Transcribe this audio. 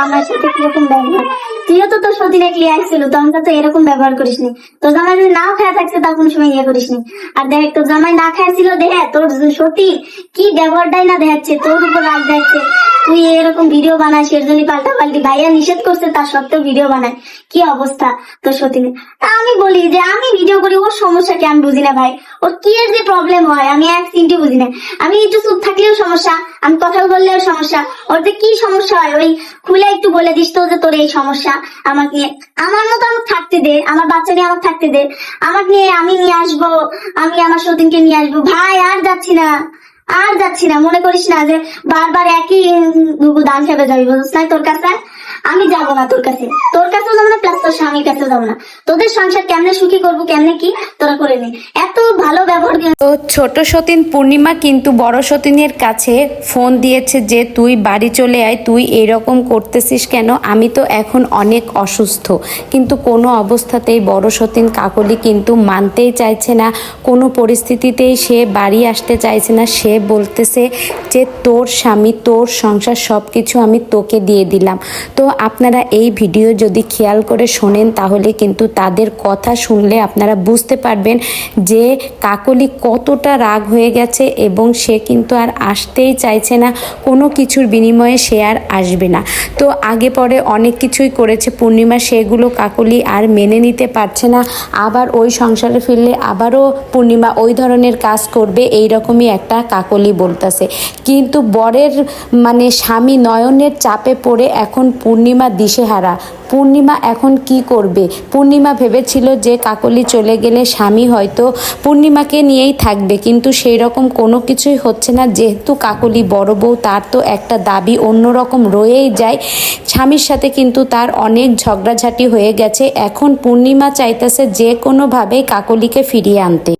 আমার সাথে কিরকম ব্যবহার, তুইও তো তোর সতীনে ক্লিয়ে আসছিল, তখন তো এরকম ব্যবহার করিসনি। তোর জামাই যদি নাও খায়া থাকছে তা কোনো সময় ইয়ে করিসনি। আর দেখ তোর জামাই না খাইছিল, দেখে তোর সতী কি ব্যবহারটাই না দেখাচ্ছে, তোর উপর রাগ দেখাচ্ছে। তুই এরকম ভিডিও বানাস, এর জন্য পাল্টা পাল্টি ভাইয়া নিষেধ করছে তার সত্ত্বেও ভিডিও বানায়, কি অবস্থা তোর সতীনে। তা আমি বলি যে আমি ভিডিও করি, ওর সমস্যা কি আমি বুঝি না ভাই, ওর কি এর যে প্রবলেম হয় আমি এক চিন্তি বুঝি না। আমি একটু চুপ থাকলেও সমস্যা, আমি কথা বললেও সমস্যা, ওর যে কি সমস্যা হয় ওই খুলে একটু বলে দিস তো যে তোর এই সমস্যা। আমাকে নিয়ে আমার মতো আমাকে থাকতে দে, আমার বাচ্চা নিয়ে আমাকে থাকতে দে, আমাকে নিয়ে আমি নিয়ে আসবো, আমি আমার সতীনকে নিয়ে আসবো। ভাই আর যাচ্ছি না, আর যাচ্ছি না, মনে করিস না যে বারবার একই দান খেপে যাবি, বুঝছ না তোর কাছে। আমি যাবো না তোর কাছে, তোর কাছেও যাবো না, প্লাস তোর স্বামীর কাছেও যাবো না। তোদের সংসার কেমনে সুখী করবো, কেমনে কি তোরা করে নে, এত ভালো ব্যবহার দিয়ে। তো ছোট সতীন পূর্ণিমা কিন্তু বড় সতীনের কাছে ফোন দিয়েছে যে তুই বাড়ি চলে আয়, তুই এরকম করতেছিস কেন, আমি তো এখন অনেক অসুস্থ। কিন্তু কোনো অবস্থাতেই বড় সতীন কাকলি কিন্তু মানতেই চাইছে না, কোনো পরিস্থিতিতেই সে বাড়ি আসতে চাইছে না। সে বলতেছে যে তোর স্বামী, তোর সংসার সব কিছু আমি তোকে দিয়ে দিলাম। তো আপনারা এই ভিডিও যদি খেয়াল করে শোনেন তাহলে কিন্তু তাদের কথা শুনলে আপনারা বুঝতে পারবেন যে কাকলি কতটা রাগ হয়ে গেছে এবং সে কিন্তু আর আসতেই চাইছে না, কোনো কিছুর বিনিময়ে সে আর আসবে না। তো আগে পরে অনেক কিছুই করেছে পূর্ণিমা, সেগুলো কাকলি আর মেনে নিতে পারছে না। আবার ওই সংসারে ফিরলে আবারও পূর্ণিমা ওই ধরনের কাজ করবে, এই রকমই একটা কাকলি বলতেছে। কিন্তু বরের মানে স্বামী নয়নের চাপে পড়ে এখন পূর্ণিমা দিশেহারা। পূর্ণিমা এখন কি করবে? পূর্ণিমা ভেবেছিল যে কাকলি চলে গেলে স্বামী হয়তো পূর্ণিমাকে নিয়েই থাকবে, কিন্তু সেই রকম কোনো কিছুই হচ্ছে না। যেহেতু কাকলি বড় বউ, তার তো একটা দাবি অন্যরকম রয়েই যায়। স্বামীর সাথে কিন্তু তার অনেক ঝগড়াঝাটি হয়ে গেছে, এখন পূর্ণিমা চাইতেছে যে কোনোভাবেই কাকলিকে ফিরিয়ে আনতে।